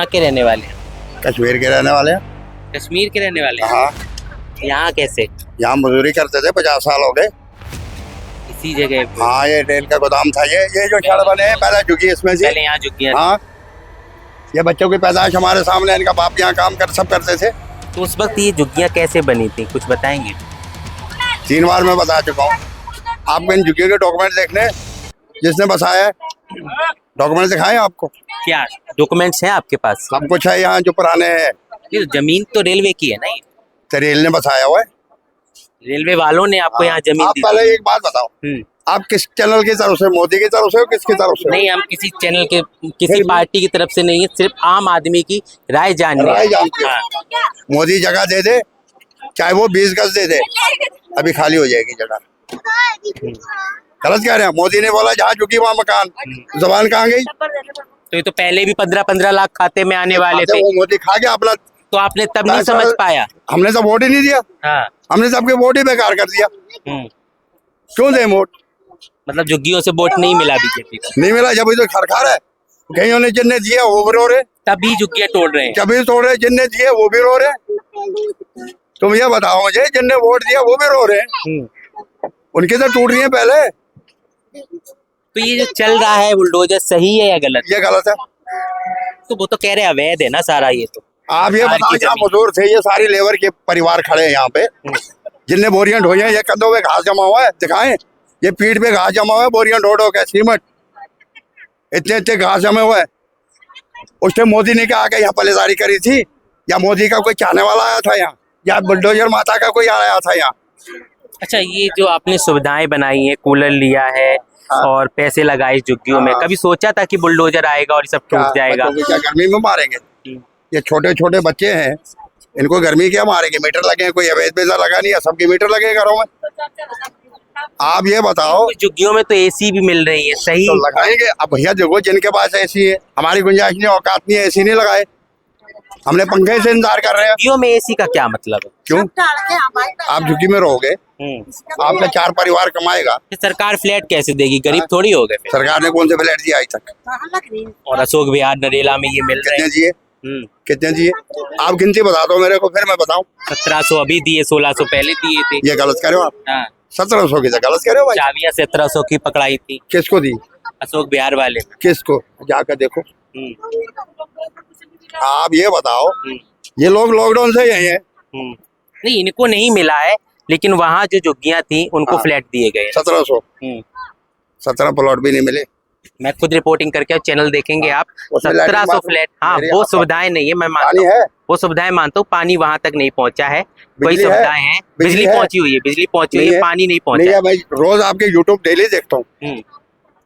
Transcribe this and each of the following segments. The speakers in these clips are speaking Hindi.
कहाँ के रहने वाले हैं? कश्मीर के रहने वाले हैं। कश्मीर के रहने वाले हैं। हाँ, यहाँ कैसे? यहाँ मजदूरी करते थे, 50 साल हो गए। इसी जगह पे? हाँ, ये रेल का गोदाम था। ये जो छड़ बने हैं पहले झुकी इसमें से। पहले यहाँ झुग्गियाँ हाँ, ये बच्चों की पैदाइश हमारे सामने, इनका बाप यहाँ काम कर सब करते थे। थी। तो उस वक्त ये झुग्गियाँ कैसे बनी थी, कुछ बताएंगे? 3 बार मैं बता चुका हूँ आपको। इन झुग्गियों के डॉक्यूमेंट देखने, जिसने बसाया है, डॉक्यूमेंट दिखाएं आपको। क्या डॉक्यूमेंट्स हैं आपके पास? सब कुछ है यहाँ जो पुराने हैं। ये जमीन तो रेलवे की है ना? ये तो रेल ने बसाया हुआ है। रेलवे वालों ने आपको यहाँ जमीन आप दी पहले एक बात बताओ, थी। आप किस चैनल की तरफ से, मोदी की तरफ से हो, किसकी तरफ से हो? नहीं, हम किसी चैनल के, किसी पार्टी की तरफ से नहीं है, सिर्फ आम आदमी की राय जाननी राय है। जानते हो। हाँ। मोदी जगह दे दे, चाहे वो 20 गज दे दे, अभी खाली हो जाएगी जगह। गलत कह रहे हैं। मोदी ने बोला जहाँ झुकी वहाँ मकान, जबान कहाँ गई? तो ये तो पहले भी 15-15 लाख खाते में आने वाले थे, वो मोदी खा गया अपना। तो आपने तब नहीं समझ पाया? हमने तो वोट ही नहीं दिया। हाँ। हमने सबके वोट ही बेकार कर दिया। क्यों दे वोट? मतलब झुग्गियों से वोट नहीं मिला बीजेपी को? नहीं मिला। जब तो खरखा रहा है, कहीं ने जिनने दिया वो भी रो रहे, तभी झुग्गियाँ तोड़ रहे हैं। कभी तोड़ रहे, जिनने दिए वो भी रो रहे। तुम ये बताओ मुझे, जिनने वोट दिया वो भी रो रहे, उनकी तो टूट रही है पहले। तो ये जो चल रहा है बुलडोजर, सही है या गलत? ये गलत है। तो वो तो कह रहे हैं अवैध है ना सारा ये तो। आप ये बताओ, यहाँ मजदूर थे, ये सारी लेबर के परिवार खड़े हैं यहाँ पे, जिनने बोरियां ढोई हैं। ये कंधों पे घास जमा हुआ है, दिखाएं। ये पीठ पे घास जमा हुआ है, बोरियां ढो ढो के सीमेंट, इतने घास जमे हुए। उस टाइम मोदी ने क्या आके यहाँ पलेदारी करी थी, या मोदी का कोई चाहने वाला आया था यहाँ, या बुलडोजर माता का कोई आया था यहाँ? अच्छा, ये जो आपने सुविधाएं बनाई है, कूलर लिया है और पैसे लगाए इस झुग्गियों में, कभी सोचा था कि बुलडोजर आएगा और ये सब टूट जाएगा? क्या गर्मी में मारेंगे? ये छोटे छोटे बच्चे हैं, इनको गर्मी क्या मारेंगे? मीटर लगे हैं, कोई अवैध पैसा लगा नहीं है, सबके मीटर लगे घरों में। आप ये बताओ, कुछ झुग्गियों में तो एसी भी मिल रही है, सही तो लगाएंगे। अब भैया देखो, जिनके पास एसी है, हमारी गुंजाइश नहीं, औकात नहीं है, एसी नहीं लगाए। हमने पंखे से इंतजार कर रहे हैं। झुग्गियों में एसी का क्या मतलब है? क्यों? आप झुग्गी में रहोगे, आपका 4 परिवार कमाएगा। सरकार फ्लैट कैसे देगी? गरीब थोड़ी हो गए फिर। सरकार ने कौन से फ्लैट दिया आज तक? और अशोक विहार, नरेला में ये मिल रहे कितने हैं। दिए? कितने दिए? आप गिनती बता दो मेरे को, फिर मैं बताऊं। 1700 अभी दिए, 1600 पहले दिए थे। ये गलत कर रहे हो आप। हाँ। 1700 की तो गलत कर रहे हो भाई। चाबियां 1700 की पकड़ाई थी किसको दी? अशोक बिहार वाले। किसको? जाकर देखो। आप ये बताओ, ये लोग लॉकडाउन से यही है। नहीं, इनको नहीं मिला है, लेकिन वहाँ जो झुग्गियां थी उनको फ्लैट दिए गए। 1700, 17 प्लॉट भी नहीं मिले। मैं खुद रिपोर्टिंग करके चैनल देखेंगे आप। उसमें 1700 फ्लैट। हाँ, वो सुविधाएं नहीं है, मैं मानता हूँ, वो सुविधाएं मानता हूँ। पानी वहां तक नहीं पहुंचा है, कोई सुविधाएं हैं। बिजली पहुंची हुई है, बिजली पहुंची हुई है, पानी नहीं पहुंचा है। भाई रोज आपके यूट्यूब डेली देखता हूँ।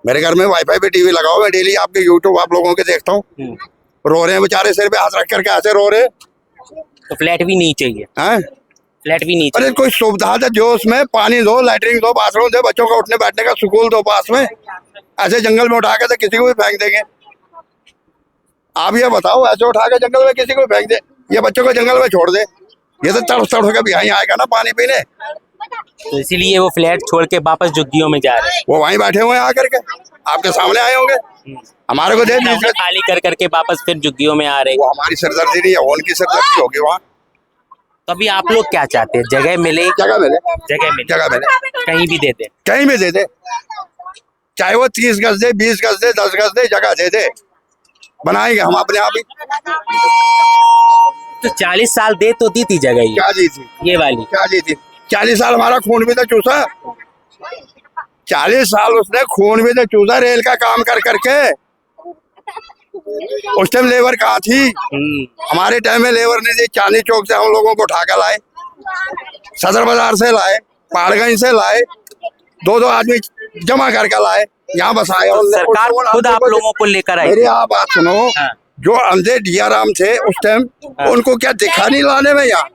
मेरे घर में वाईफाई पे टीवी लगाओ, मैं डेली आपके यूट्यूब आप लोगों के देखता हूँ। रो रहे हैं बेचारे, सिर पे हाथ रख करके ऐसे रो रहे। तो फ्लैट भी नहीं चाहिए? फ्लैट भी नहीं चाहिए? अरे कोई सुविधा दे, जो उसमें पानी दो, लैटरिन दो, बाथरूम दो, बच्चों का उठने बैठने का स्कूल दो पास में। ऐसे जंगल में उठा के तो किसी को भी फेंक देंगे। आप ये बताओ, ऐसे उठा के जंगल में किसी को फेंक दे, ये बच्चों को जंगल में छोड़ दे, ये तो तड़फ तड़फ के भी यहीं आएगा ना पानी पीने। तो इसीलिए वो फ्लैट छोड़ के वापस झुग्गियों में जा रहे हैं। वो वहीं बैठे हुए हैं आकर के, आपके सामने आए होंगे। हमारे को दे दीजिए, खाली कर करके वापस फिर झुग्गियों में आ रहे हैं। वो हमारी सिरदर्दी नहीं है, वो उनकी सिरदर्दी होगी वहाँ। तो अभी आप लोग क्या चाहते हैं? जगह मिले, जगह मिले, जगह मिले, जगह मिले, कहीं भी दे दे, कहीं भी दे दे, चाहे वो 30 गज दे, 20 गज दे, 10 गज दे, जगह दे दे, बनाएंगे हम अपने आप ही। तो 40 साल दे तो दी थी जगह ये। क्या दी थी? ये वाली क्या दी थी? 40 साल हमारा खून भी तो चूसा। 40 साल उसने खून भी तो चूसा रेल का काम कर करके। उस टाइम लेबर कहाँ थी? हमारे टाइम में लेबर नहीं थी। चांदनी चौक से हम लोगों को उठा कर लाए, सदर बाजार से लाए, पहाड़गंज से लाए, 2-2 आदमी जमा करके लाए, यहाँ बसाए। तो सरकार खुद आप लोगों को लेकर आई। मेरी आप बात सुनो। जो अंधे डियाराम थे उस टाइम, उनको क्या दिखा नहीं लाने में यहाँ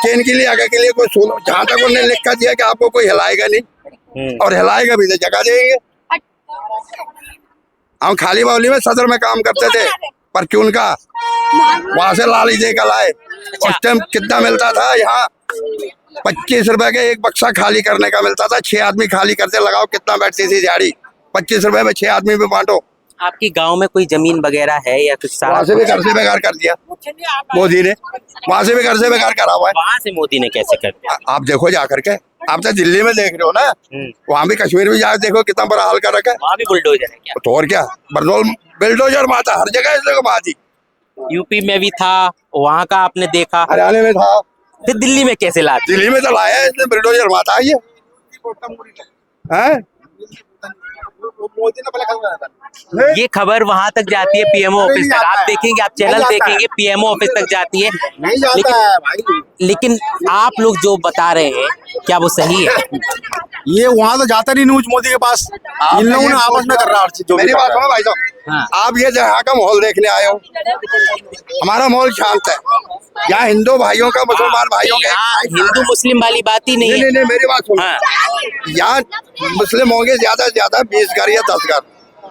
कि इनके लिए आगे के लिए कोई सुनो। जहाँ तक उन्होंने लिख कर दिया कि आपको कोई हिलाएगा नहीं, और हिलाएगा भी तो जगह देंगे। हम खाली बावली में सदर में काम करते थे, पर क्यों उनका वहां से लाली दे कर लाए। उस टाइम कितना मिलता था यहाँ? 25 रुपए के एक बक्सा खाली करने का मिलता था। 6 आदमी खाली करते, लगाओ कितना बैठती थी दिहाड़ी। 25 रुपए में 6 आदमी पे बांटो। आपकी गांव में कोई जमीन वगैरह है या कुछ सारा वहां से भी घर से बेकार कर दिया मोदी ने, वहां से भी घर से बेकार करा हुआ है। वहां से मोदी ने कैसे कर दिया? आप देखो जा करके, आप तो दिल्ली में देख रहे हो ना, वहां भी कश्मीर में जाकर देखो कितना बुरा हाल कर रखा है। वहाँ भी बुलडोजर है क्या? तो और क्या, बरदौल बिल्डोजर माता हर जगह इस जगह माती। यूपी में भी था, वहाँ का आपने देखा, हरियाणा में था, फिर दिल्ली में कैसे लाते? दिल्ली में तो लाया है इसने बिल्डोजर माता है ये हैं? ये खबर वहां तक जाती है पीएमओ ऑफिस तक, आप देखेंगे, आप चैनल देखेंगे पीएमओ ऑफिस तक जाती है, नहीं जाता है भाई। लेकिन आप लोग जो बता रहे हैं क्या वो सही है? ये वहाँ तो जाता नहीं न्यूज मोदी के पास, इन लोगों ने आपस में कर रहा हर चीज। जो मेरी बात सुनो भाई साहब, हाँ। आप ये जहाँ का माहौल देखने आए हो, हमारा माहौल शांत है। यहाँ हिंदू भाइयों का मुसलमान भाइयों का हिंदू मुस्लिम वाली बात ही नहीं है। नहीं, मेरी बात सुनो, हाँ। यहाँ मुस्लिम होंगे ज्यादा से ज्यादा 20 घर या 10 घर,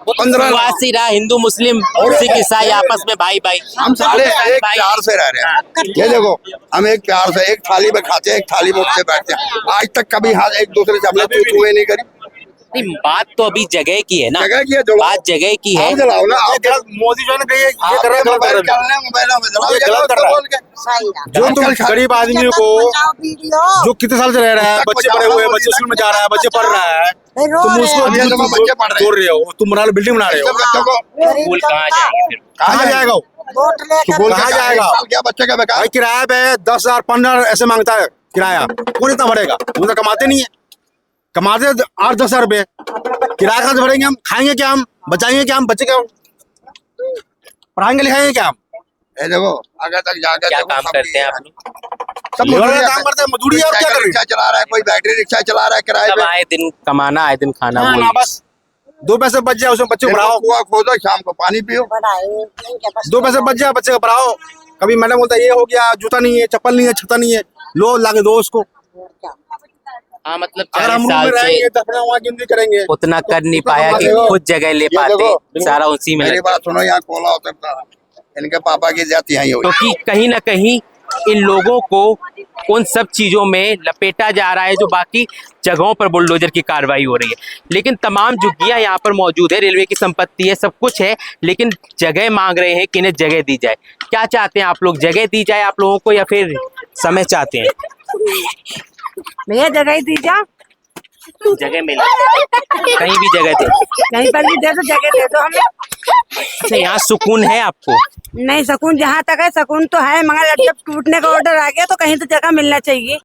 15 शुरुआत से रहा हिंदू मुस्लिम सिख ईसाई आपस में भाई भाई, हम सारे एक प्यार से रह रहे हैं। ये देखो, हम एक प्यार से एक थाली में खाते हैं, एक थाली में उठते बैठते हैं। आज तक कभी हाथ एक दूसरे से हमने तू नहीं करी। नहीं, बात तो अभी जगह की है ना, जगह की है, बात जगह की है। आप जलाओ ना, आप मोदी जो है ना, ये कर रहा है, मोबाइल कर रहे हैं, मोबाइलों में जलाओ, ये गलत कर रहा है। जो तुम गरीब आदमियों को, जो कितने साल से रह रहा है, बच्चे पढ़े हुए, बच्चे स्कूल में जा रहा है, बच्चे पढ़ रहा है, तुम उसको तोड़ रहे हो, तुम बना लो, बिल्डिंग बना रहे हो। बच्चों को स्कूल कहाँ जाएंगे फिर? कहाँ जाएगा वो? स्कूल कहाँ जाएगा? क्या बच्चे का बेकार? भाई किराया पे 10,000 15,000 ऐसे मांगता है किराया, कौन इतना भरेगा? वो तो कमाते नहीं है, कमाते 8-10 रुपए, किराया कहाँ से भरेंगे हम? खाएंगे क्या हम? बचाएंगे क्या हम? बच्चे क्या पढ़ाएंगे लिखाएंगे क्या हम? ये देखो आगे तक जाकर क्या देखो, काम सब करते हैं आप लोग? सब लेबर मजदूरी का काम करते हैं, मजदूरी और क्या साइकिल कर रहे रिक्शा चला रहा है, कोई बैटरी रिक्शा चला रहा है किराए सब पे। आए दिन कमाना, आए दिन खाना, हैं? वही। ना बस 2 पैसे बच जाए उसमें बच्चे को पढ़ाओ, कुआं खोदो, शाम को पानी पियो। 2 पैसे बच जाए बच्चे को पढ़ाओ। कभी मैडम बोलता है ये हो गया, जूता नहीं है, चप्पल नहीं है, छता नहीं है, लो लाके दो उसको। हाँ, मतलब अगर 40 हम रूम साल में से रहेंगे 10 वहाँ गिनती करेंगे। उतना कर नहीं पाया कि देखो, खुद जगह ले ये पाते, देखो, सारा उसी में मेरी लगा। बात सुनो, यहाँ कोला उतरता है, इनके पापा की जाति यही हुई। क्योंकि कहीं ना कहीं इन लोगों को उन सब चीजों में लपेटा जा रहा है जो बाकी जगहों पर बुलडोजर की कार्रवाई हो रही है। लेकिन तमाम झुग्गियां यहाँ पर मौजूद है, रेलवे की संपत्ति है, सब कुछ है, लेकिन जगह मांग रहे हैं कि इन्हें जगह दी जाए। क्या चाहते हैं आप लोग? जगह दी जाए आप लोगों को या फिर समय चाहते हैं? भैया जगह ही दी जा, जगह मिले, कहीं भी जगह दे, कहीं पर भी दे दो, जगह दे दो हमें। अच्छा, यहाँ सुकून है आपको? नहीं, सुकून जहाँ तक है सुकून तो है, मगर जब टूटने का ऑर्डर आ गया तो कहीं तो जगह मिलना चाहिए।